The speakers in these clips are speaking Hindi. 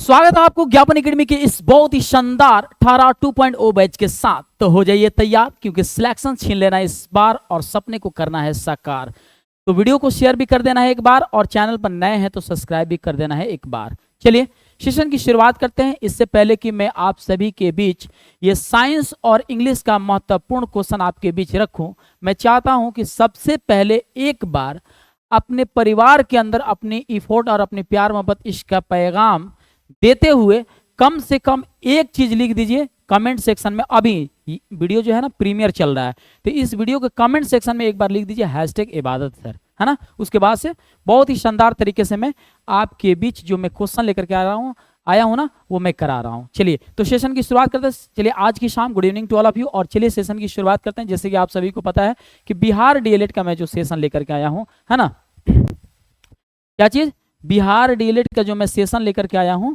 स्वागत है आपको ज्ञापन एकेडमी के इस बहुत ही शानदार 18 2.0 बैच के साथ। तो हो जाइए तैयार, क्योंकि सिलेक्शन छीन लेना है इस बार और सपने को करना है साकार। तो वीडियो को शेयर भी कर देना है एक बार, और चैनल पर नए हैं तो सब्सक्राइब भी कर देना है एक बार। चलिए सेशन की शुरुआत करते हैं। इससे पहले कि मैं आप सभी के बीच ये साइंस और इंग्लिश का महत्वपूर्ण क्वेश्चन आपके बीच रखूं, मैं चाहता हूं कि सबसे पहले एक बार अपने परिवार के अंदर अपनी इफोर्ट और अपनी प्यार मोहब्बत इश्क का पैगाम देते हुए कम से कम एक चीज लिख दीजिए कमेंट सेक्शन में। अभी वीडियो जो है ना प्रीमियर चल रहा है, तो इस वीडियो के कमेंट सेक्शन में एक बार लिख दीजिए #इबादत सर, है ना। उसके बाद से बहुत ही शानदार तरीके से मैं आपके बीच जो मैं क्वेश्चन लेकर के आया हूं ना, वो मैं करा रहा हूं। चलिए तो सेशन की शुरुआत करते हैं। चलिए आज की शाम good evening to all of you, और चलिए सेशन की शुरुआत करते हैं। जैसे कि आप सभी को पता है कि बिहार डीएलएड का मैं जो सेशन लेकर के आया हूं, है ना, क्या चीज, बिहार डीएलएड का जो मैं सेशन लेकर के आया हूं,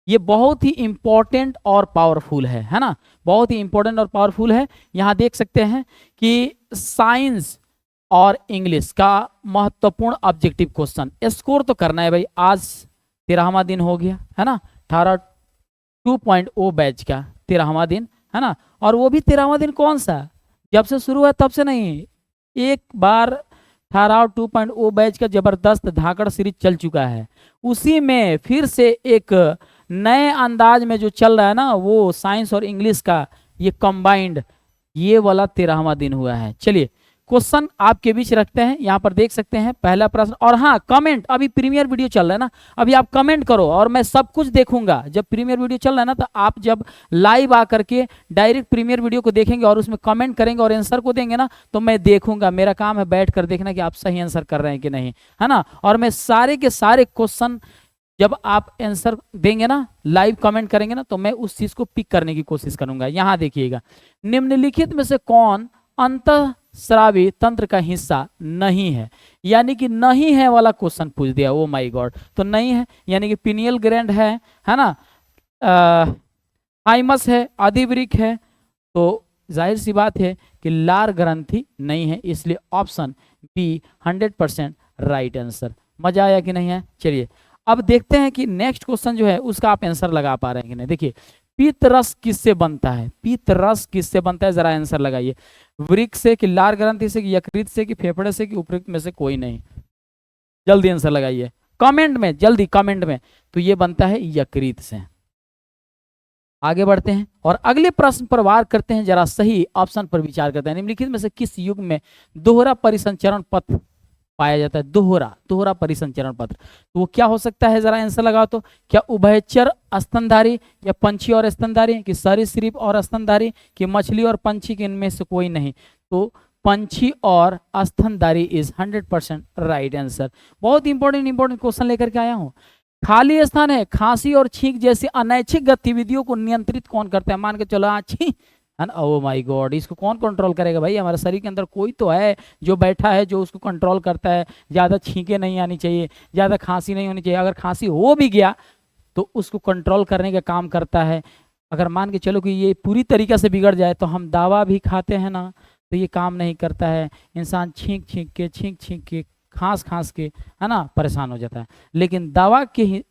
ये बहुत ही इंपॉर्टेंट और पावरफुल है ना, बहुत ही इंपॉर्टेंट और पावरफुल है। यहां देख सकते हैं कि साइंस और इंग्लिश का महत्वपूर्ण ऑब्जेक्टिव क्वेश्चन स्कोर तो करना है भाई। आज 13वां दिन हो गया है ना, 18 2.0 बैच का 13वां दिन है ना। और वो भी 13वां दिन कौन सा, जब से शुरू है तब से नहीं, एक बार 18 2.0 बैच का जबरदस्त धाकड़ सीरीज चल चुका है, उसी में फिर से एक नए अंदाज में जो चल रहा है ना, वो साइंस और इंग्लिश का ये कंबाइंड, ये वाला 13वां दिन हुआ है। चलिए क्वेश्चन आपके बीच रखते हैं, यहाँ पर देख सकते हैं पहला प्रश्न। और हाँ, कमेंट, अभी प्रीमियर वीडियो चल रहा है ना, अभी आप कमेंट करो और मैं सब कुछ देखूंगा। जब प्रीमियर वीडियो चल रहा है ना, तो आप जब लाइव आकर के डायरेक्ट प्रीमियर वीडियो को देखेंगे और उसमें कमेंट करेंगे और आंसर को देंगे ना, तो मैं देखूंगा। मेरा काम है बैठ कर देखना कि आप सही आंसर कर रहे हैं कि नहीं, है ना। और मैं सारे के सारे क्वेश्चन जब आप आंसर देंगे ना, लाइव कमेंट करेंगे ना, तो मैं उस चीज को पिक करने की कोशिश करूंगा। यहां देखिएगा, निम्नलिखित में से कौन अंतःस्रावी तंत्र का हिस्सा नहीं है, यानी कि नहीं है वाला क्वेश्चन पूछ दिया। ओ माय गॉड, तो नहीं है यानी कि पिनियल ग्लैंड है ना, थाइमस है, आदिवृक्क है, तो जाहिर सी बात है कि लार ग्रंथि नहीं है, इसलिए ऑप्शन बी 100% राइट आंसर। मजा आया कि नहीं है। चलिए अब देखते हैं कि नेक्स्ट क्वेश्चन जो है उसका आप आंसर लगा पा रहे हैं कि नहीं। देखिए, पित्त रस किससे बनता है, पित्त रस किससे बनता है, जरा आंसर लगाइए। वृक्क से, कि लार ग्रंथि से, कि यकृत से, कि फेफड़े से, कि उपयुक्त में से कोई नहीं। जल्दी आंसर लगाइए कमेंट में, जल्दी कमेंट में। तो ये बनता है यकृत से। आगे बढ़ते हैं और अगले प्रश्न पर वार करते हैं। जरा सही ऑप्शन पर विचार करते हैं। निम्नलिखित में से किस युग में दोहरा परिसंचरण पथ पाया जाता है, दोहरा परिसंचरण पत्र, तो वो क्या हो सकता है, जरा आंसर लगाओ। तो क्या उभयचर स्तनधारी, या पंछी और स्तनधारी, कि सरीसृप और स्तनधारी, कि मछली और पंछी, के इनमें से कोई नहीं। तो पंछी और स्तनधारी इज 100% राइट आंसर। बहुत इंपॉर्टेंट क्वेश्चन लेकर के आया हूँ। खाली स्थान है, खांसी और छींक जैसी अनैच्छिक गतिविधियों को नियंत्रित कौन करता है। मान के चलो छी, ओ माय गॉड, इसको कौन कंट्रोल करेगा भाई। हमारे शरीर के अंदर कोई तो है जो बैठा है, जो उसको कंट्रोल करता है। ज़्यादा छींके नहीं आनी चाहिए, ज़्यादा खांसी नहीं होनी चाहिए। अगर खांसी हो भी गया तो उसको कंट्रोल करने का काम करता है। अगर मान के चलो कि ये पूरी तरीके से बिगड़ जाए, तो हम दवा भी खाते हैं ना, तो ये काम नहीं करता है। इंसान छींक छींक के खांस के, है ना, परेशान हो जाता है। लेकिन दवा के ही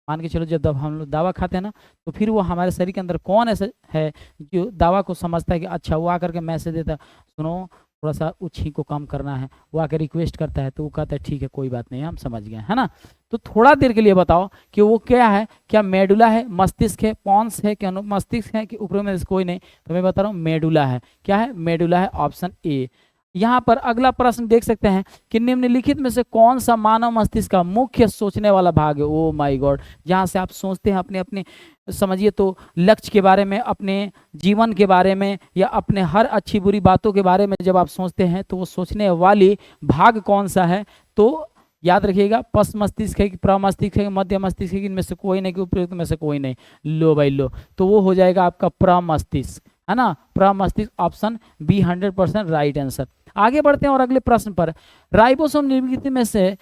मान के चलो, जब हम लोग दवा खाते हैं ना, तो फिर वो हमारे शरीर के अंदर कौन ऐसा है जो दवा को समझता है कि अच्छा, वो आकर के मैसेज देता है, सुनो थोड़ा सा उस छींक को कम करना है, वो आकर रिक्वेस्ट करता है, तो वो कहता है ठीक है कोई बात नहीं, हम समझ गए, है ना। तो थोड़ा देर के लिए बताओ कि वो क्या है, क्या मेडुला है, मस्तिष्क है, पॉन्स है, क्या मस्तिष्क है, कि ऊपर में कोई नहीं। तो मैं बता रहा हूँ मेडुला है। क्या है, मेडुला है, ऑप्शन ए। यहाँ पर अगला प्रश्न देख सकते हैं कि निम्नलिखित में से कौन सा मानव मस्तिष्क का मुख्य सोचने वाला भाग है। ओ माय गॉड, जहाँ से आप सोचते हैं अपने अपने, समझिए तो लक्ष्य के बारे में, अपने जीवन के बारे में, या अपने हर अच्छी बुरी बातों के बारे में जब आप सोचते हैं, तो वो सोचने वाली भाग कौन सा है। तो याद रखिएगा, पश्च मस्तिष्क है, कि प्रमस्तिष्क है, कि मध्य मस्तिष्क है, कि इनमें से कोई नहीं, कि उपयुक्त में से कोई नहीं। लो भाई लो, तो वो हो जाएगा आपका प्रमस्तिष्क, है ना, प्रमस्तिष्क, ऑप्शन बी 100% राइट आंसर। आगे बढ़ते हैं और अगले प्रश्न पर। राइबोसोम निम्नलिखित में से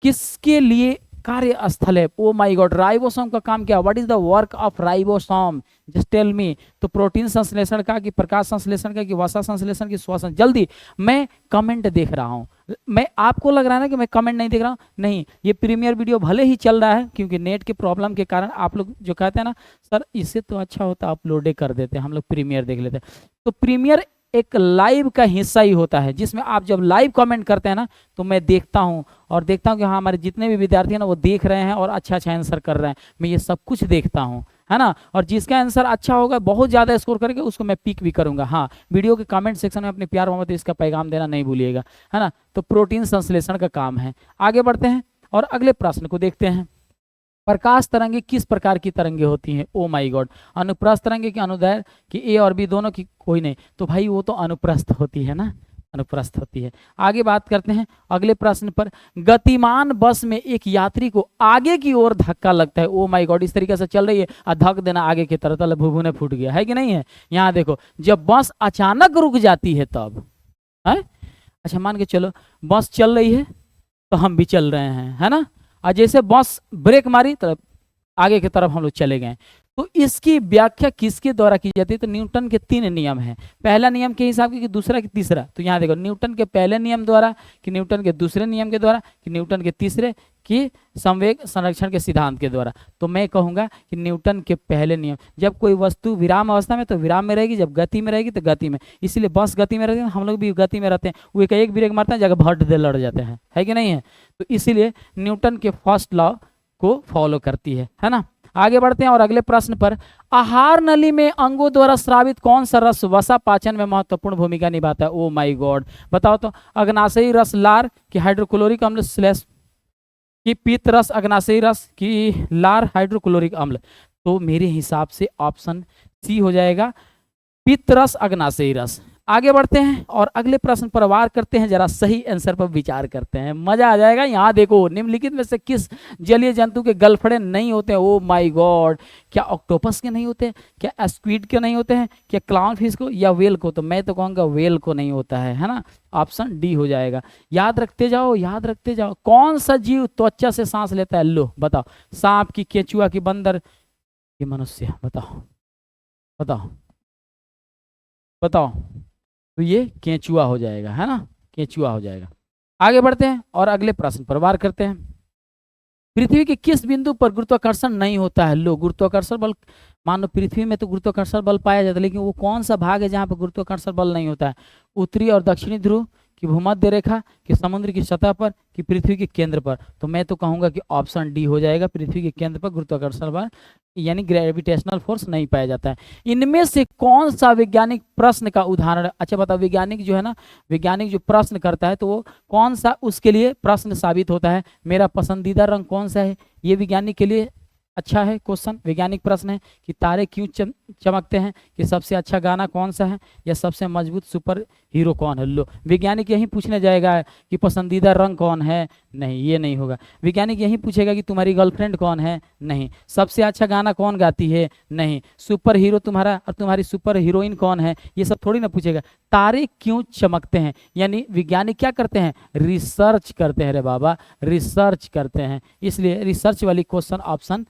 किसके लिए कार्यस्थल है। ओ माय गॉड, राइबोसोम का काम क्या, what is the work of ribosome, just tell me. तो प्रोटीन संश्लेषण का, कि प्रकाश संश्लेषण का, कि वसा संश्लेषण, की श्वसन, जल्दी। मैं कमेंट देख रहा हूँ, मैं, आपको लग रहा है ना कि मैं कमेंट नहीं देख रहा हूँ, नहीं, ये प्रीमियर वीडियो भले ही चल रहा है, क्योंकि नेट के प्रॉब्लम के कारण आप लोग जो कहते हैं ना सर इससे तो अच्छा होता अपलोड कर देते, हम लोग प्रीमियर देख लेते। तो प्रीमियर एक लाइव का हिस्सा ही होता है, जिसमें आप जब लाइव कमेंट करते हैं ना तो मैं देखता हूं, और देखता हूं कि हाँ हमारे जितने भी विद्यार्थी हैं ना वो देख रहे हैं और अच्छा अच्छा आंसर कर रहे हैं, मैं ये सब कुछ देखता हूं, है ना। और जिसका आंसर अच्छा होगा, बहुत ज़्यादा स्कोर करके, उसको मैं पिक भी करूंगा। हाँ, वीडियो के कमेंट सेक्शन में अपने प्यार मोहब्बत इसका पैगाम देना नहीं भूलिएगा, है ना। तो प्रोटीन संश्लेषण का काम है। आगे बढ़ते हैं और अगले प्रश्न को देखते हैं। प्रकाश तरंगे किस प्रकार की तरंगे होती हैं? ओ माय गॉड, अनुप्रस्थ तरंगे की, अनुदैर्घ्य की, ए और बी दोनों की? कोई नहीं, तो भाई वो तो अनुप्रस्थ होती है ना, अनुप्रस्थ होती है। आगे बात करते हैं अगले प्रश्न पर। गतिमान बस में एक यात्री को आगे की ओर धक्का लगता है। ओ माय गॉड, इस तरीके से चल रही है और धक देना आगे की तरफ, तले भुभुने फूट गया है कि नहीं है। यहाँ देखो, जब बस अचानक रुक जाती है तब है। अच्छा मान के चलो बस चल रही है तो हम भी चल रहे हैं, है ना, और जैसे बस ब्रेक मारी तो आगे की तरफ हम लोग चले गए। तो इसकी व्याख्या किसके द्वारा की जाती है? तो न्यूटन के 3 नियम हैं। पहला नियम के हिसाब से, कि दूसरा कि तीसरा? तो यहाँ देखो, न्यूटन के पहले नियम द्वारा, कि न्यूटन के दूसरे नियम के द्वारा, कि न्यूटन के तीसरे, कि संवेग संरक्षण के सिद्धांत के द्वारा? तो मैं कहूँगा कि न्यूटन के पहले नियम। जब कोई वस्तु विराम अवस्था में तो विराम में रहेगी, जब गति में रहेगी तो गति में। इसीलिए बस गति में रहती है, हम लोग भी गति में रहते हैं। वो एक ब्रेक मारते हैं, जगह भट दे लड़ जाते हैं, है कि नहीं है। तो इसीलिए न्यूटन के फर्स्ट लॉ को फॉलो करती है ना। आगे बढ़ते हैं और अगले प्रश्न पर। आहार नली में अंगों द्वारा स्रावित कौन सा रस वसा पाचन में महत्वपूर्ण भूमिका निभाता है? ओ माय गॉड, बताओ तो। अग्नाशयी रस, लार, कि हाइड्रोक्लोरिक अम्ल स्लैश, कि पित्त रस, अग्नाशयी रस, कि लार, हाइड्रोक्लोरिक अम्ल? तो मेरे हिसाब से ऑप्शन सी हो जाएगा, पित्त रस, अग्नाशयी रस। आगे बढ़ते हैं और अगले प्रश्न पर वार करते हैं, जरा सही आंसर पर विचार करते हैं, मजा आ जाएगा। यहाँ देखो, निम्नलिखित में से किस जलीय जंतु के गलफड़े नहीं होते हैं? ओ माय गॉड, क्या ऑक्टोपस के नहीं होते, क्या स्क्विड के नहीं होते हैं, क्या क्लाउन फिश को, या वेल को? तो मैं तो कहूँगा वेल को नहीं होता है ना। ऑप्शन डी हो जाएगा। याद रखते जाओ, याद रखते जाओ। कौन सा जीव त्वचा से सांस लेता है? लो बताओ, सांप, की केंचुआ, की बंदर, की मनुष्य? बताओ बताओ बताओ। तो ये केंचुआ हो जाएगा, है ना, केंचुआ हो जाएगा। आगे बढ़ते हैं और अगले प्रश्न पर वार करते हैं। पृथ्वी के किस बिंदु पर गुरुत्वाकर्षण नहीं होता है? लो, गुरुत्वाकर्षण बल, मान लो पृथ्वी में तो गुरुत्वाकर्षण बल पाया जाता है, लेकिन वो कौन सा भाग है जहाँ पर गुरुत्वाकर्षण बल नहीं होता है? उत्तरी और दक्षिणी ध्रुव, कि भूमध्य रेखा, कि समुद्र की सतह पर, कि पृथ्वी के केंद्र पर? तो मैं तो कहूँगा कि ऑप्शन डी हो जाएगा, पृथ्वी के केंद्र पर गुरुत्वाकर्षण बल यानी ग्रेविटेशनल फोर्स नहीं पाया जाता है। इनमें से कौन सा वैज्ञानिक प्रश्न का उदाहरण? अच्छा बताओ, वैज्ञानिक जो है ना, वैज्ञानिक जो प्रश्न करता है तो वो कौन सा उसके लिए प्रश्न साबित होता है? मेरा पसंदीदा रंग कौन सा है? ये वैज्ञानिक के लिए अच्छा है क्वेश्चन, वैज्ञानिक प्रश्न है। कि तारे क्यों चमकते हैं, कि सबसे अच्छा गाना कौन सा है, या सबसे मजबूत सुपर हीरो कौन है? लो, वैज्ञानिक यही पूछने जाएगा कि पसंदीदा रंग कौन है? नहीं, ये नहीं होगा। वैज्ञानिक यही पूछेगा कि तुम्हारी गर्लफ्रेंड कौन है? नहीं। सबसे अच्छा गाना कौन गाती है? नहीं। सुपर हीरो तुम्हारा और तुम्हारी सुपर हीरोइन कौन है? ये सब थोड़ी ना पूछेगा। तारे क्यों चमकते हैं, यानी वैज्ञानिक क्या करते हैं? रिसर्च करते हैं रे बाबा, रिसर्च करते हैं। इसलिए रिसर्च वाली क्वेश्चन ऑप्शन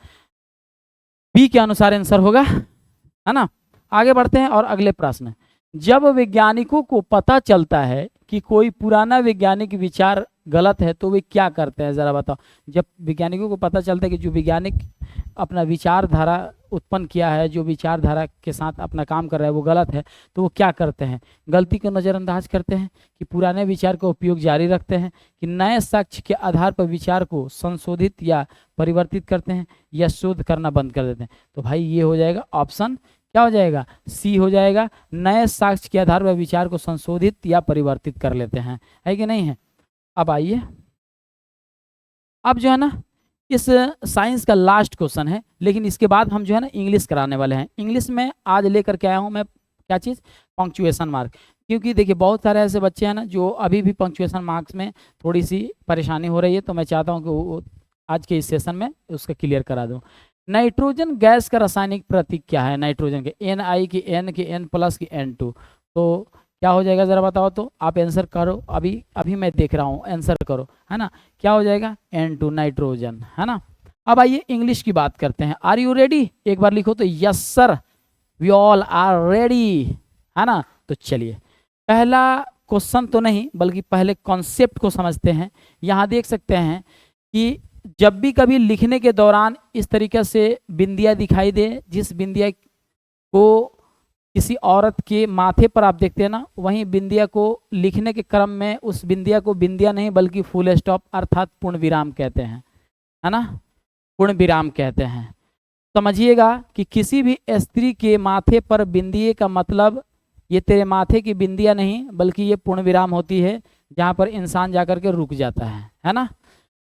बी के अनुसार आंसर होगा, है ना। आगे बढ़ते हैं और अगले प्रश्न। जब वैज्ञानिकों को पता चलता है कि कोई पुराना वैज्ञानिक विचार गलत है तो वे क्या करते हैं? जरा बताओ। जब वैज्ञानिकों को पता चलता है कि जो वैज्ञानिक अपना विचारधारा उत्पन्न किया है, जो विचारधारा के साथ अपना काम कर रहा है वो गलत है, तो वो क्या करते हैं? गलती को नज़रअंदाज करते हैं, कि पुराने विचार का उपयोग जारी रखते हैं, कि नए साक्ष्य के आधार पर विचार को संशोधित या परिवर्तित करते हैं, या शोध करना बंद कर देते हैं? तो भाई ये हो जाएगा ऑप्शन, क्या हो जाएगा? सी हो जाएगा। नए साक्ष्य के आधार पर विचार को संशोधित या परिवर्तित कर लेते हैं, है कि नहीं है। अब आइए, अब जो है ना इस साइंस का लास्ट क्वेश्चन है, लेकिन इसके बाद हम जो है ना इंग्लिश कराने वाले हैं। इंग्लिश में आज लेकर के आया हूँ मैं, क्या चीज़? Punctuation mark. क्योंकि देखिए बहुत सारे ऐसे बच्चे हैं ना जो अभी भी पंक्चुएशन मार्क्स में थोड़ी सी परेशानी हो रही है, तो मैं चाहता हूँ कि वो आज के इस सेशन में उसका क्लियर करा दूँ। नाइट्रोजन गैस का रासायनिक प्रतीक क्या है? नाइट्रोजन के Ni, की N, की N+, की N2। तो क्या हो जाएगा ज़रा बताओ तो। आप आंसर करो, अभी मैं देख रहा हूँ, आंसर करो, है ना, क्या हो जाएगा, N2 नाइट्रोजन, है ना। अब आइए इंग्लिश की बात करते हैं। आर यू रेडी, एक बार लिखो तो yes sir, we all are ready, है ना। तो चलिए पहला क्वेश्चन तो नहीं बल्कि पहले कॉन्सेप्ट को समझते हैं। यहाँ देख सकते हैं कि जब भी कभी लिखने के दौरान इस तरीके से बिंदिया दिखाई दे, जिस बिंदिया को किसी औरत के माथे पर आप देखते हैं ना, वहीं बिंदिया को लिखने के क्रम में उस बिंदिया को बिंदिया नहीं बल्कि फुल स्टॉप अर्थात पूर्ण विराम कहते हैं, है ना, पूर्ण विराम कहते हैं। समझिएगा कि किसी भी स्त्री के माथे पर बिंदिए का मतलब ये तेरे माथे की बिंदिया नहीं बल्कि ये पूर्ण विराम होती है, जहाँ पर इंसान जाकर के रुक जाता है ना।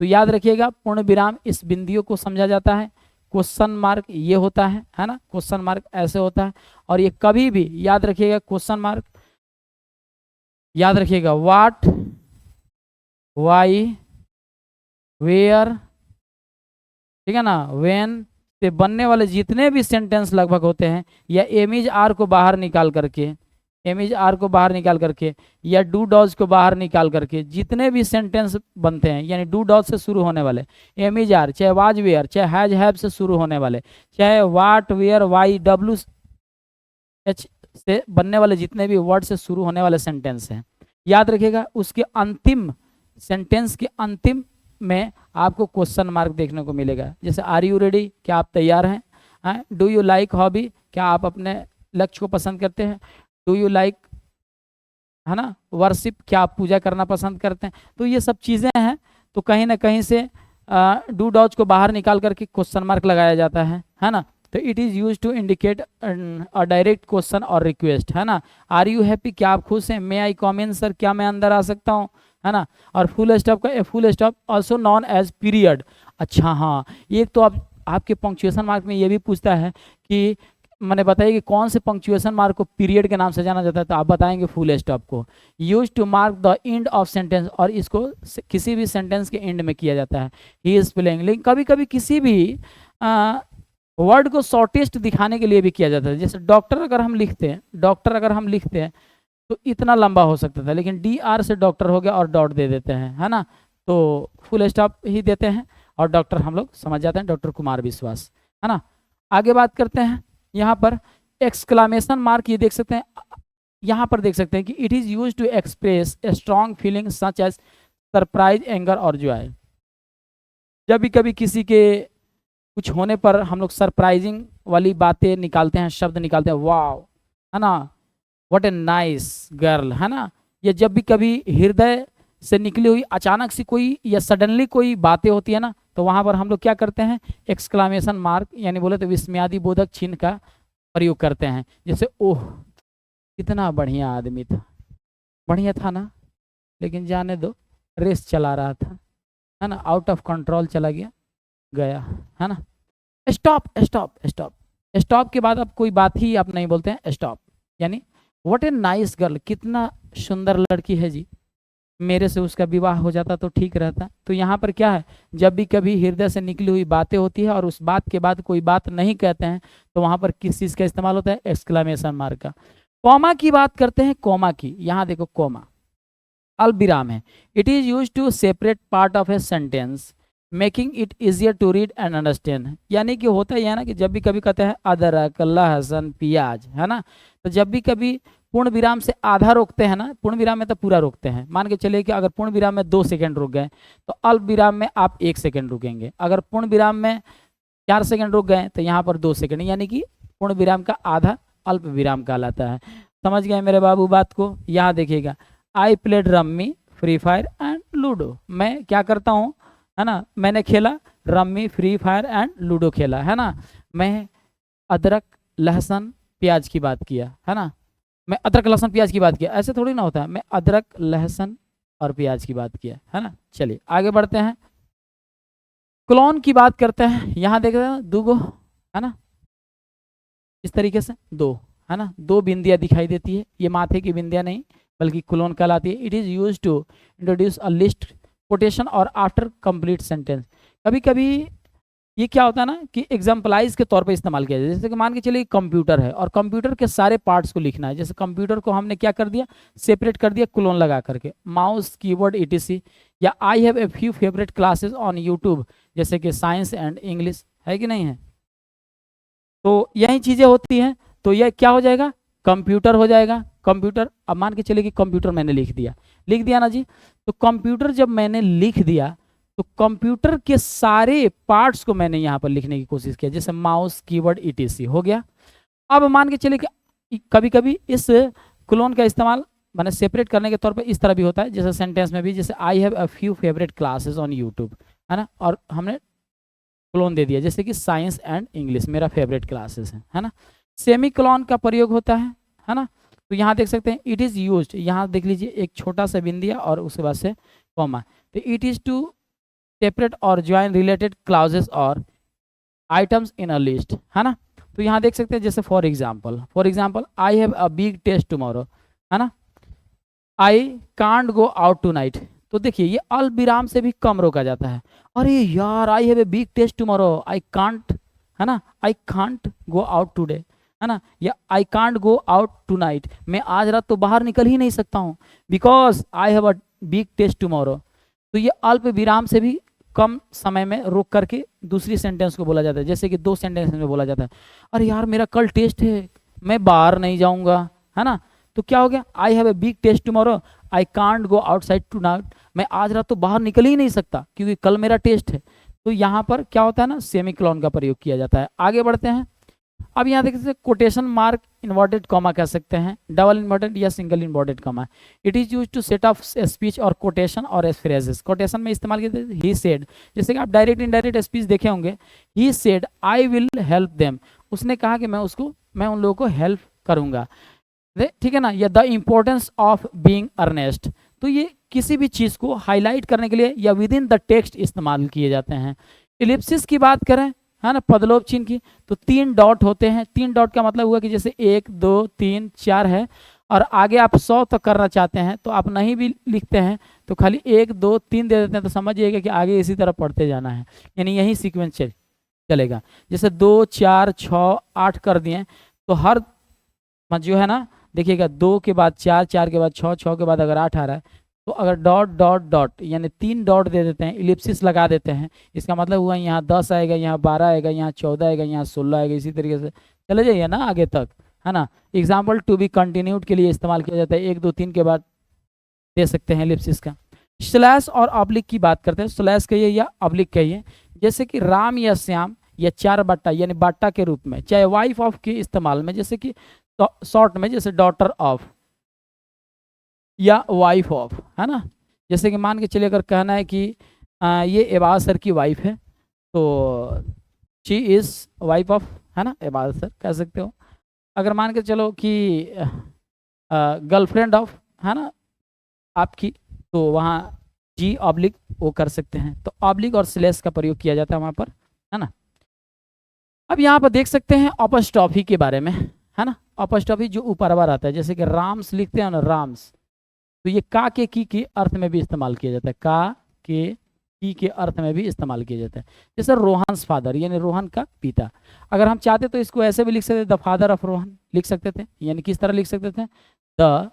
तो याद रखिएगा पूर्ण विराम इस बिंदियों को समझा जाता है। क्वेश्चन मार्क ये होता है ना, क्वेश्चन मार्क ऐसे होता है। और ये कभी भी याद रखिएगा, क्वेश्चन मार्क याद रखिएगा, व्हाट, वाई, वेयर, ठीक है ना, व्हेन से बनने वाले जितने भी सेंटेंस लगभग होते हैं, या एमिज आर को बाहर निकाल करके, एमिज आर को बाहर निकाल करके, या डू डॉज को बाहर निकाल करके जितने भी सेंटेंस बनते हैं, यानी डू डॉज से शुरू होने वाले, एमिज आर, चाहे वाज वेयर, चाहे हैज हैव से शुरू होने वाले, चाहे वाट वेयर वाई डब्ल्यू एच से बनने वाले जितने भी वर्ड से शुरू होने वाले सेंटेंस हैं, याद रखिएगा उसके अंतिम सेंटेंस के अंतिम में आपको क्वेश्चन मार्क देखने को मिलेगा। जैसे आर यू रेडी, क्या आप तैयार हैं, डू यू लाइक हॉबी, क्या आप अपने लक्ष्य को पसंद करते हैं, डू यू लाइक, है ना, वर्शिप, क्या आप पूजा करना पसंद करते हैं। तो ये सब चीज़ें हैं, तो कहीं ना कहीं से डू डॉज को बाहर निकाल करके क्वेश्चन मार्क लगाया जाता है ना। तो it is use to indicate a direct question और रिक्वेस्ट, है ना। आर यू हैप्पी, क्या आप खुश हैं, मे आई कम इन सर, क्या मैं अंदर आ सकता हूँ, है ना। और फुल स्टॉप का full stop also known as period. अच्छा हाँ, एक तो आप आपके पंक्चुएशन मार्क में ये भी पूछता है कि मैंने बताया कि कौन से पंक्चुएशन मार्क को पीरियड के नाम से जाना जाता है, तो आप बताएंगे फुल स्टॉप को। Use to mark the end of sentence, और इसको किसी भी सेंटेंस के एंड में किया जाता है। ही इज प्लेइंग, लेकिन कभी कभी किसी भी वर्ड को शॉर्टेस्ट दिखाने के लिए भी किया जाता है। जैसे डॉक्टर अगर हम लिखते हैं, डॉक्टर अगर हम लिखते हैं तो इतना लंबा हो सकता था, लेकिन डी आर से डॉक्टर हो गया और डॉट दे देते हैं, है ना। तो फुल स्टॉप ही देते हैं और डॉक्टर हम लोग समझ जाते हैं, डॉक्टर कुमार विश्वास, है ना। आगे बात करते हैं, यहाँ पर एक्सक्लामेशन मार्क ये देख सकते हैं, यहाँ पर देख सकते हैं कि it is use to express a strong feeling such as surprise, anger और जॉय। जब भी कभी किसी के कुछ होने पर हम लोग सरप्राइजिंग वाली बातें निकालते हैं, शब्द निकालते हैं, वाव, है ना, व्हाट ए नाइस गर्ल, है ना। या जब भी कभी हृदय से निकली हुई अचानक से कोई या सडनली कोई बातें होती है ना, तो वहाँ पर हम लोग क्या करते हैं, एक्सक्लामेशन मार्क यानी बोले तो विस्मयादि बोधक चिन्ह का प्रयोग करते हैं। जैसे ओह कितना बढ़िया आदमी था, बढ़िया था ना, लेकिन जाने दो, रेस चला रहा था, है ना, आउट ऑफ कंट्रोल चला गया, है ना। स्टॉप स्टॉप स्टॉप, स्टॉप के बाद अब कोई बात ही आप नहीं बोलते हैं, स्टॉप यानी व्हाट ए नाइस गर्ल, कितना सुंदर लड़की है जी, मेरे से उसका विवाह हो जाता तो ठीक रहता। तो यहाँ पर क्या है, जब भी कभी हृदय से निकली हुई बातें होती है और उस बात के बाद कोई बात नहीं कहते हैं, तो वहाँ पर किस चीज़ का इस्तेमाल होता है, एक्सक्लामेशन मार्क का। कॉमा की बात करते हैं, कॉमा की, यहाँ देखो कॉमा अल्पविराम है। It is use to separate part of a sentence making it easier to read and understand. यानी कि होता ही है ना कि जब भी कभी कहते हैं अदरक, लहसुन, प्याज, है ना, तो जब भी कभी पूर्ण विराम से आधा रोकते हैं ना, पूर्ण विराम में तो पूरा रोकते हैं, मान के चलिए कि अगर पूर्ण विराम में 2 सेकंड रुक गए तो अल्प विराम में आप 1 सेकंड रुकेंगे। अगर पूर्ण विराम में 4 सेकंड रुक गए तो यहाँ पर 2 सेकंड, यानी कि पूर्ण विराम का आधा अल्प विराम कहलाता है। समझ गए मेरे बाबू बात को। यहाँ देखिएगा, I played rummy, free fire and ludo. मैं क्या करता हूँ, है ना, मैंने खेला rummy, free fire and ludo खेला, है ना। मैं अदरक, लहसुन, प्याज की बात किया, है ना, मैं अदरक, लहसुन, प्याज की बात किया, ऐसे थोड़ी ना होता है, मैं अदरक, लहसुन और प्याज की बात किया, है ना। चलिए आगे बढ़ते हैं, क्लोन की बात करते हैं। यहाँ देख रहे हैं दूगो, है ना, इस तरीके से 2, है ना, 2 बिंदियाँ दिखाई देती है, ये माथे की बिंदियाँ नहीं बल्कि क्लोन कहलाती है। It is use to introduce a list, quotation और आफ्टर कंप्लीट सेंटेंस। कभी कभी ये क्या होता है ना कि एग्जाम्पलाइज के तौर पे इस्तेमाल किया जाए। जैसे कि मान के चलिए कंप्यूटर है और कंप्यूटर के सारे पार्ट्स को लिखना है। जैसे कंप्यूटर को हमने क्या कर दिया, सेपरेट कर दिया कोलोन लगा करके, माउस कीबोर्ड ईटीसी। या I have a few favourite classes on YouTube, जैसे कि साइंस एंड इंग्लिश, है कि नहीं है। तो यही चीजें होती हैं। तो यह क्या हो जाएगा, कंप्यूटर हो जाएगा। कंप्यूटर, अब मान के चलिए कि कंप्यूटर मैंने लिख दिया ना जी। तो कंप्यूटर जब मैंने लिख दिया तो कंप्यूटर के सारे पार्ट्स को मैंने यहाँ पर लिखने की कोशिश किया, जैसे माउस कीबोर्ड ईटीसी हो गया। अब मान के चलिए कि कभी कभी इस क्लोन का इस्तेमाल मैंने सेपरेट करने के तौर पे इस तरह भी होता है, जैसे सेंटेंस में भी, जैसे आई have a few favourite classes on YouTube, है ना, और हमने क्लोन दे दिया, जैसे कि साइंस एंड इंग्लिश मेरा फेवरेट क्लासेस है ना। सेमी क्लोन का प्रयोग होता है ना। तो यहाँ देख सकते हैं इट इज़ यूज्ड, यहाँ देख लीजिए एक छोटा सा बिंदिया और उसके बाद से कॉमा। तो इट इज़ टू सेपरेट और ज्वाइन रिलेटेड क्लाउजेस और आइटम्स इन अ लिस्ट, है ना। तो यहाँ देख सकते हैं जैसे for example I have a big test tomorrow, है ना, I can't go out tonight. तो देखिए ये अल्प विराम से भी कम रोका जाता है। अरे यार I have a big test tomorrow, I can't, है ना, I can't go out today, है ना, या I can't go out tonight, मैं आज रात तो बाहर निकल ही नहीं सकता हूँ because I have a big test tomorrow. तो ये अल्प विराम से भी कम समय में रोक करके दूसरी सेंटेंस को बोला जाता है, जैसे कि दो सेंटेंस में बोला जाता है, अरे यार मेरा कल टेस्ट है, मैं बाहर नहीं जाऊंगा, है ना। तो क्या हो गया, I have a big test tomorrow, I can't go outside tonight, मैं आज रात तो बाहर निकल ही नहीं सकता क्योंकि कल मेरा टेस्ट है। तो यहाँ पर क्या होता है ना, सेमीकोलन का प्रयोग किया जाता है। आगे बढ़ते हैं। अब यहाँ देख सकते हैं कोटेशन मार्क इन्वर्टेड कॉमा कह सकते हैं, डबल इन्वर्टेड या single inverted comma. It is use to set off speech और कोटेशन और फ्रेजेस। कोटेशन में इस्तेमाल किया जाता है ही सेड, जैसे कि आप डायरेक्ट इनडायरेक्ट स्पीच देखे होंगे। He said I will help them, उसने कहा कि मैं उन लोगों को हेल्प करूंगा, ठीक है ना। या the importance of being earnest, तो ये किसी भी चीज को हाईलाइट करने के लिए या विद इन द टेक्स्ट इस्तेमाल किए जाते हैं। इलिप्सिस की बात करें, है ना, पदलोप चिन्ह की, तो 3 डॉट होते हैं। 3 डॉट का मतलब हुआ कि जैसे 1 2 3 4 है और आगे आप 100 तक करना चाहते हैं तो आप नहीं भी लिखते हैं तो खाली 1 2 3 दे देते हैं, तो समझिएगा कि आगे इसी तरह पढ़ते जाना है, यानी यही सीक्वेंस चलेगा। जैसे 2 4 6 8 कर दिए तो हर जो है ना, देखिएगा 2 के बाद 4, 4 के बाद 6, 6 के बाद अगर 8 आ रहा है तो अगर डॉट डॉट डॉट यानी 3 डॉट दे देते हैं, इलिप्सिस लगा देते हैं, इसका मतलब हुआ यहाँ 10 आएगा, यहाँ 12 आएगा, यहाँ 14 आएगा, यहाँ 16 आएगा, इसी तरीके से चले जाइए ना आगे तक, है ना। एग्जाम्पल टू बी कंटिन्यूड के लिए इस्तेमाल किया जाता है, 1 2 3 के बाद दे सकते हैं इलिप्सिस का। स्लैश और ऑब्लिक की बात करते हैं, स्लैश कहिए या ऑब्लिक कहिए, जैसे कि राम या श्याम या 4 बट्टा यानी बाट्टा के रूप में, चाहे वाइफ ऑफ के इस्तेमाल में, जैसे कि शॉर्ट में जैसे डॉटर ऑफ या वाइफ ऑफ, है ना। जैसे कि मान के चलिए अगर कहना है कि ये एबाज सर की वाइफ है तो शी इज़ वाइफ ऑफ, है ना, एबाज सर कह सकते हो। अगर मान के चलो कि गर्लफ्रेंड ऑफ, है ना, आपकी, तो वहाँ जी ऑब्लिक वो कर सकते हैं। तो ऑब्लिक और स्लैश का प्रयोग किया जाता है वहाँ पर, है ना। अब यहाँ पर देख सकते हैं अपॉस्ट्रोफी के बारे में, है ना। अपॉस्ट्रोफी जो ऊपरवर आता है, जैसे कि राम्स लिखते हैं ना, राम्स, तो ये का के की अर्थ में भी इस्तेमाल किया जाता है, का के की के अर्थ में भी इस्तेमाल किया जाता है। जैसे रोहन्स फादर यानी रोहन का पिता, अगर हम चाहते तो इसको ऐसे भी लिख सकते थे, द फादर ऑफ रोहन लिख सकते थे, यानी किस तरह लिख सकते थे, द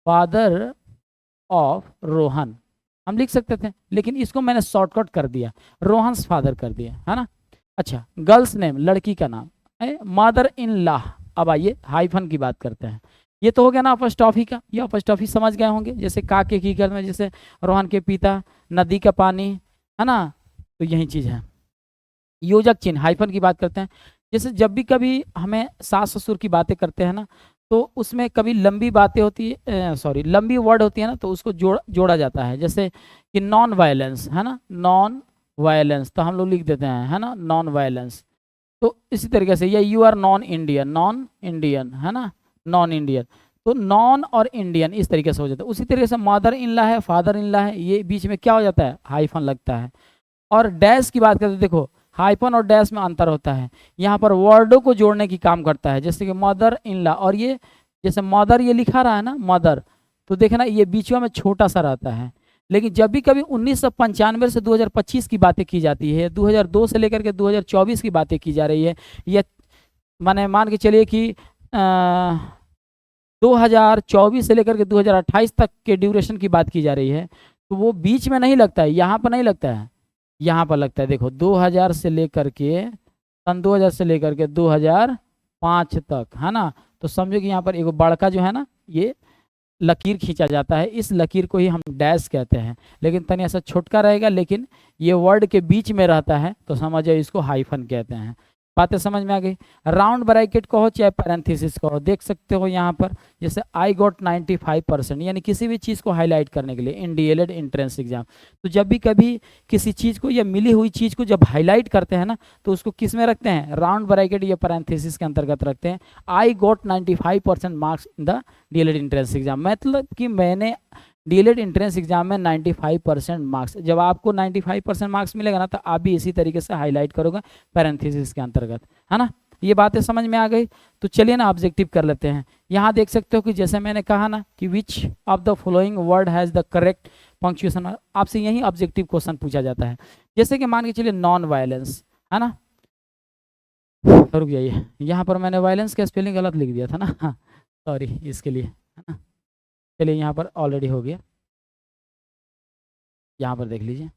फादर ऑफ रोहन हम लिख सकते थे, लेकिन इसको मैंने शॉर्टकट कर दिया, रोहन्स फादर कर दिया, है ना। अच्छा, गर्ल्स नेम लड़की का नाम, मदर इन लॉ। अब आइए हाइफन की बात करते हैं। ये तो हो गया ना अपॉस्ट्रोफी का, ये अपॉस्ट्रोफी समझ गए होंगे, जैसे का के की में, जैसे रोहन के पिता, नदी का पानी, है ना। तो यही चीज़ है। योजक चिन्ह हाइफन की बात करते हैं, जैसे जब भी कभी हमें सास ससुर की बातें करते हैं ना, तो उसमें कभी लंबी बातें होती है, सॉरी लंबी वर्ड होती है ना, तो उसको जोड़ा जाता है। जैसे कि नॉन वायलेंस, है ना, नॉन वायलेंस, तो हम लोग लिख देते हैं, है ना, नॉन वायलेंस। तो इसी तरीके से या यू आर नॉन इंडियन, है ना, नॉन इंडियन, तो नॉन और इंडियन इस तरीके से हो जाता है। उसी तरीके से मदर इन लॉ है, फादर इन लॉ है, ये बीच में क्या हो जाता है, हाइफन लगता है। और डैश की बात करते हैं, देखो हाइफन और डैश में अंतर होता है, यहाँ पर वर्डों को जोड़ने की काम करता है, जैसे कि मदर इन लॉ, और ये जैसे मदर ये लिखा रहा है ना, मदर, तो देखना ये बीच में छोटा सा रहता है, लेकिन जब भी कभी 1995 से 2025 की बातें की जाती है, 2002 से लेकर के 2024 की बातें की जा रही है, या माने मान के चलिए कि 2024 से लेकर के 2028 तक के ड्यूरेशन की बात की जा रही है, तो वो बीच में नहीं लगता है, यहाँ पर नहीं लगता है, यहाँ पर लगता है। देखो 2000 से लेकर के सन 2000 से लेकर के 2005 तक, है ना। तो समझो कि यहाँ पर एक बड़का जो है ना, ये लकीर खींचा जाता है, इस लकीर को ही हम डैश कहते हैं, लेकिन तनी ऐसा छोटका रहेगा, लेकिन ये वर्ड के बीच में रहता है, तो समझो इसको हाइफन कहते हैं। बातें समझ में आ गई। राउंड ब्रैकेट कहो चाहे पैरेंथेसिस कहो, देख सकते हो यहाँ पर जैसे आई गॉट 95%, यानी किसी भी चीज़ को हाईलाइट करने के लिए इन डीएलएड एंट्रेंस एग्जाम। तो जब भी कभी किसी चीज़ को या मिली हुई चीज़ को जब हाईलाइट करते हैं ना, तो उसको किस में रखते हैं, राउंड ब्रैकेट या पैरेंथेसिस के अंतर्गत रखते हैं। I got 95% marks in the DElEd entrance exam, मतलब कि मैंने डीएलएड एंट्रेंस एग्जाम में 95% मार्क्स। जब आपको 95% मार्क्स मिलेगा ना, तो आप भी इसी तरीके से हाईलाइट करोगे पैरेंथेसिस के अंतर्गत, है ना। ये बातें समझ में आ गई। तो चलिए ना ऑब्जेक्टिव कर लेते हैं। यहाँ देख सकते हो कि जैसे मैंने कहा ना कि which of the following word has the correct punctuation, आपसे यही ऑब्जेक्टिव क्वेश्चन पूछा जाता है। जैसे कि मान के चलिए नॉन वायलेंस, है ना। रुक जाइए, यहाँ पर मैंने वायलेंस का स्पेलिंग गलत लिख दिया था ना, सॉरी इसके लिए, है ना। चलिए यहाँ पर ऑलरेडी हो गया, यहाँ पर देख लीजिए,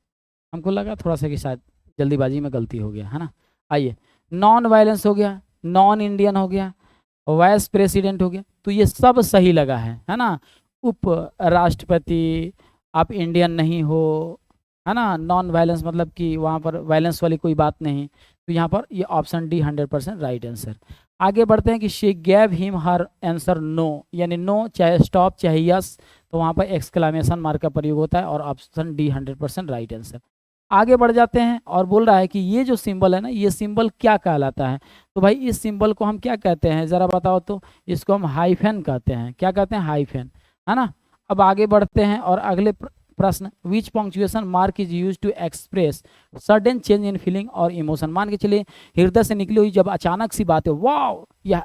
हमको लगा थोड़ा सा कि शायद जल्दीबाजी में गलती हो गया, है ना। आइए, नॉन वायलेंस हो गया, नॉन इंडियन हो गया, वाइस प्रेसिडेंट हो गया, तो ये सब सही लगा है ना। उप राष्ट्रपति, आप इंडियन नहीं हो, है ना। नॉन वायलेंस मतलब कि वहाँ पर वायलेंस वाली कोई बात नहीं, तो यहाँ पर ये ऑप्शन डी 100% राइट आंसर। आगे बढ़ते हैं कि she gave him her answer no, यानी नो चाहे स्टॉप चाहे यस, तो वहाँ पर एक्सक्लेमेशन मार्क का प्रयोग होता है, और ऑप्शन डी 100% राइट आंसर। आगे बढ़ जाते हैं और बोल रहा है कि ये जो सिंबल है ना, ये सिंबल क्या कहलाता है। तो भाई इस सिंबल को हम क्या कहते हैं, ज़रा बताओ तो। इसको हम हाइफेन कहते हैं। क्या कहते हैं, हाइफेन, है ना। अब आगे बढ़ते हैं और अगले प्रश्न, which punctuation mark is use to express sudden change in feeling और इमोशन। मान के चलिए हृदय से निकली हुई जब अचानक सी बात है, वाह, या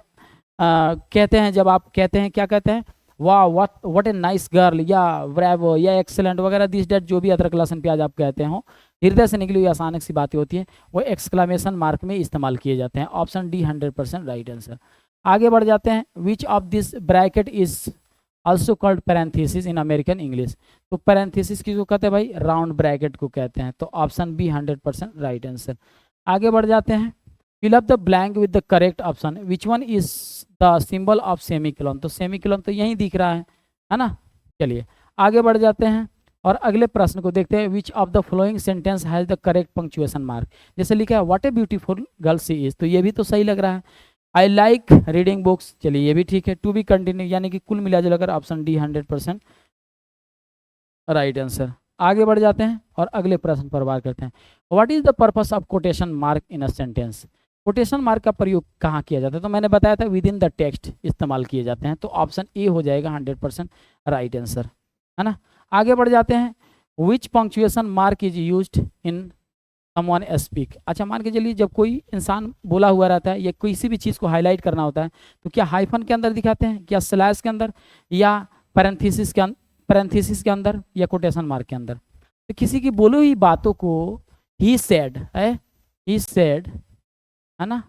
कहते हैं, जब आप कहते हैं, क्या कहते हैं, वाह, व्हाट ए नाइस गर्ल, या ब्रेवो, या एक्सेलेंट वगैरह, दिस डेट, जो भी अदर क्लासन प्याज आप कहते हो, हृदय से निकली हुई अचानक सी बातें होती हैं, वो एक्सक्लेमेशन मार्क में इस्तेमाल किए जाते हैं। Option D 100% right answer. आगे बढ़ जाते हैं, which of this bracket is also called parenthesis in American English. तो पैरेंथेसिस किसको कहते हैं भाई, राउंड ब्रैकेट को कहते हैं। तो ऑप्शन बी 100% राइट आंसर। आगे बढ़ जाते हैं, fill up the blank with the correct option, which one is the symbol of semicolon. तो सेमीकोलन तो यही दिख रहा है ना। चलिए आगे बढ़ जाते हैं और अगले प्रश्न को देखते हैं, which of the following sentence has the correct punctuation mark. जैसे लिखा है what a beautiful girl she is, तो ये भी तो सही लग रहा है। आई लाइक रीडिंग बुक्स, चलिए ये भी ठीक है। टू बी कंटिन्यू, यानी कि कुल मिला जुलाकर ऑप्शन डी 100% राइट आंसर। आगे बढ़ जाते हैं और अगले प्रश्न पर बात करते हैं, what is the purpose of quotation mark in a sentence. Quotation mark का प्रयोग कहाँ किया जाता है, तो मैंने बताया था विद इन द टेक्स्ट इस्तेमाल किए जाते हैं। तो ऑप्शन ए हो जाएगा 100% राइट आंसर, है ना। आगे बढ़ जाते हैं, which punctuation mark is used in someone speak. अच्छा मान के चलिए जब कोई इंसान बोला हुआ रहता है या किसी भी चीज़ को हाईलाइट करना होता है, तो क्या हाइफन के अंदर दिखाते हैं, क्या स्लैश के अंदर, या पैरेंथेसिस के अंदर, या कोटेशन मार्क के अंदर। तो किसी की बोली हुई बातों को ही सेड है ना,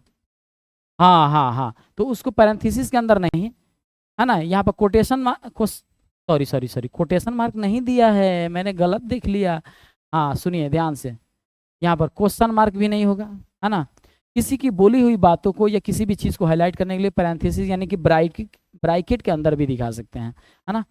हाँ हाँ हाँ, तो उसको पैरेंथेसिस के अंदर नहीं, है ना। यहाँ पर कोटेशन मार्क को, सॉरी कोटेशन मार्क नहीं दिया है, मैंने गलत देख लिया। हाँ सुनिए ध्यान से, यहाँ पर क्वेश्चन मार्क भी नहीं होगा, है ना। किसी की बोली हुई बातों को या किसी भी चीज़ को हाईलाइट करने के लिए पैरेंथेसिस यानी कि ब्रैकेट के अंदर भी दिखा सकते हैं, है ना,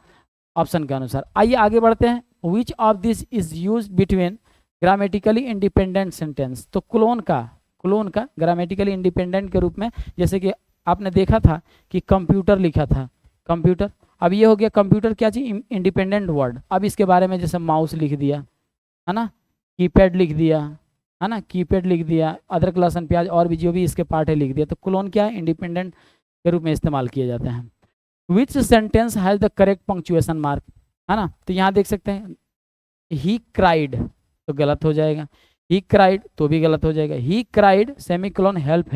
ऑप्शन के अनुसार। आइए आगे बढ़ते हैं, which of this is use between grammatically independent sentence. तो क्लोन का ग्रामेटिकली इंडिपेंडेंट के रूप में, जैसे कि आपने देखा था कि कंप्यूटर लिखा था, कंप्यूटर, अब ये हो गया कंप्यूटर क्या चीज, इंडिपेंडेंट वर्ड। अब इसके बारे में जैसे माउस लिख दिया, है ना, कीपैड लिख दिया, है ना, कीपैड लिख दिया, अदरक लहसुन प्याज और भी जो भी इसके पार्ट है लिख दिया। तो क्लोन क्या है, इंडिपेंडेंट के रूप में इस्तेमाल किए जाते हैं। विच sentence has the correct punctuation mark, है ना। तो यहाँ देख सकते हैं, ही क्राइड तो गलत हो जाएगा, ही क्राइड तो भी गलत हो जाएगा, he cried semicolon help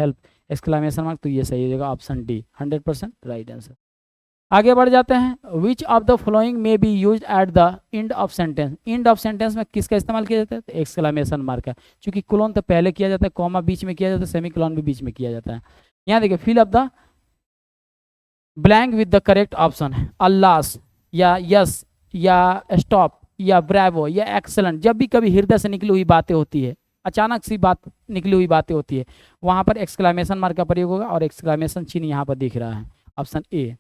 exclamation mark, तो ये सही हो जाएगा ऑप्शन डी 100% राइट आंसर। आगे बढ़ जाते हैं। विच ऑफ द फॉलोइंग में B use at the end of sentence. And of sentence में किसका इस्तेमाल किया जाता है? तो एक्सक्लेमेशन मार्क का, क्योंकि कोलन तो पहले किया जाता है, कॉमा बीच में किया जाता है, सेमीकोलन भी बीच में किया जाता है। यहाँ देखिए, fill up the blank with the correct option है अल्लास या यस या स्टॉप या ब्रावो या एक्सलेंट। जब भी कभी हृदय से निकली हुई बातें होती है, अचानक सी बात निकली हुई बातें होती है, वहां पर एक्सक्लेमेशन मार्क का प्रयोग होगा और एक्सक्लेमेशन चिन्ह यहाँ पर दिख रहा है, ऑप्शन ए।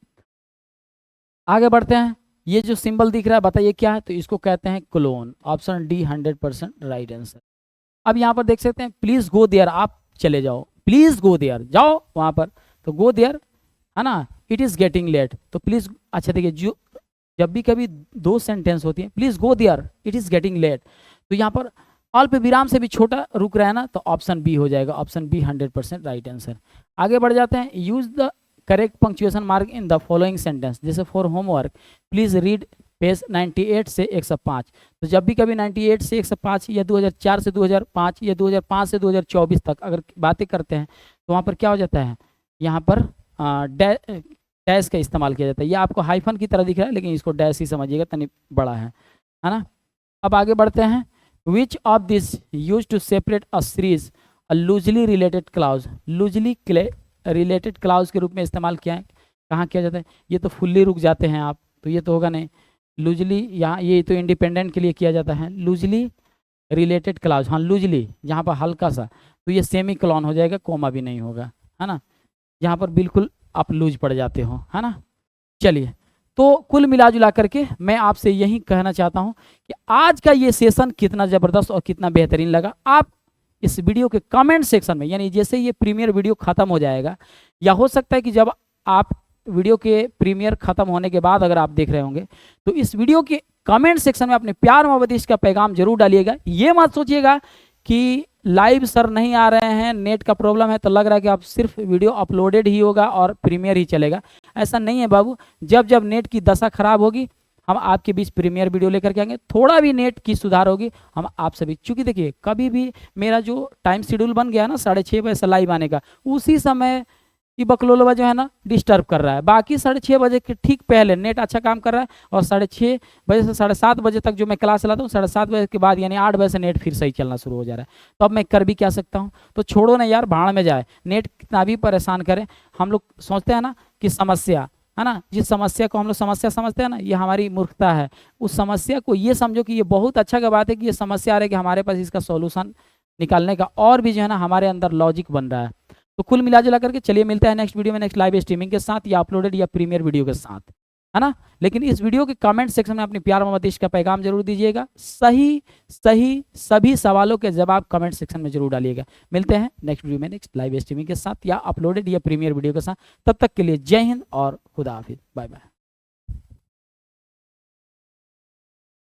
आगे बढ़ते हैं। ये जो सिंबल दिख रहा है बताइए क्या है? तो इसको कहते हैं clone, option D 100% right answer. अब यहाँ पर देख सकते हैं प्लीज गो देयर, आप चले जाओ, प्लीज गो देयर, जाओ वहां पर, तो गो देयर है ना। इट इज गेटिंग लेट, तो प्लीज, अच्छा देखिए, जो जब भी कभी दो सेंटेंस होती है, please go there, it is getting late, तो यहाँ पर अल्प विराम से भी छोटा रुक रहा है ना, तो ऑप्शन बी हो जाएगा, ऑप्शन बी 100% राइट आंसर। आगे बढ़ जाते हैं। Use the correct punctuation mark in the following sentence. जैसे for homework please read page 98 से 105, तो जब भी कभी 98 से 105 या 2004 से 2005 या 2005 से 2024 तक अगर बातें करते हैं, तो वहाँ पर क्या हो जाता है, यहाँ पर डैश का इस्तेमाल किया जाता है। ये आपको हाइफन की तरह दिख रहा है, लेकिन इसको डैश ही समझिएगा, तनी बड़ा है ना। अब आगे बढ़ते हैं। Which of this use to separate a series a loosely related clause. Loosely related clause के रूप में इस्तेमाल किया है, कहाँ किया जाता है? ये तो फुल्ली रुक जाते हैं आप, तो ये तो होगा नहीं। लूजली यहाँ, ये तो इंडिपेंडेंट के लिए किया जाता है। लूजली रिलेटेड क्लाउज, हाँ लूजली, यहाँ पर हल्का सा, तो ये सेमी क्लॉन हो जाएगा, कोमा भी नहीं होगा, है ना। यहाँ पर बिल्कुल आप लूज पड़ जाते हो, है ना। चलिए, तो कुल मिला जुला करके मैं आपसे यही कहना चाहता हूँ कि आज का ये सेशन कितना ज़बरदस्त और कितना बेहतरीन लगा। आप इस वीडियो के कमेंट सेक्शन में, यानी जैसे ये प्रीमियर वीडियो ख़त्म हो जाएगा, या हो सकता है कि जब आप वीडियो के प्रीमियर ख़त्म होने के बाद अगर आप देख रहे होंगे, तो इस वीडियो के कमेंट सेक्शन में अपने प्यार मोहब्बत का पैगाम जरूर डालिएगा। ये मत सोचिएगा कि लाइव सर नहीं आ रहे हैं, नेट का प्रॉब्लम है, तो लग रहा है कि आप सिर्फ वीडियो अपलोडेड ही होगा और प्रीमियर ही चलेगा। ऐसा नहीं है बाबू, जब जब नेट की दशा खराब होगी, हम आपके बीच प्रीमियर वीडियो लेकर के आएंगे। थोड़ा भी नेट की सुधार होगी, हम आप सभी, चूंकि देखिए कभी भी मेरा जो टाइम शेड्यूल बन गया ना 6:30 बजे से लाइव आने का, उसी समय ये बकलोलवा जो है ना डिस्टर्ब कर रहा है। बाकी 6:30 बजे के ठीक पहले नेट अच्छा काम कर रहा है, और 6:30 बजे से 7:30 बजे तक जो मैं क्लास चलाता हूँ, 7:30 बजे के बाद यानी 8 बजे से नेट फिर सही चलना शुरू हो जा रहा है। तो अब मैं कर भी क्या सकता हूँ? तो छोड़ो ना यार, भाड़ में जाए, नेट कितना भी परेशान करे। हम लोग सोचते हैं ना कि समस्या है ना, जिस समस्या को हम लोग समस्या समझते हैं ना, ये हमारी मूर्खता है। उस समस्या को ये समझो कि ये बहुत अच्छा का बात है कि ये समस्या आ रही है, कि हमारे पास इसका सॉल्यूशन निकालने का और भी जो है ना हमारे अंदर लॉजिक बन रहा है। तो कुल मिला जुला करके चलिए मिलते हैं नेक्स्ट वीडियो में, नेक्स्ट लाइव स्ट्रीमिंग के साथ, या अपलोडेड या प्रीमियर वीडियो के साथ, है ना। लेकिन इस वीडियो के कमेंट सेक्शन में अपनी प्यार मोहब्बत का पैगाम जरूर दीजिएगा। सही सभी सवालों के जवाब कमेंट सेक्शन में जरूर डालिएगा। मिलते हैं नेक्स्ट वीडियो में, नेक्स्ट लाइव स्ट्रीमिंग के साथ, या अपलोडेड या प्रीमियर वीडियो के साथ। तब तक के लिए जय हिंद और खुदा हाफिज, बाय बाय।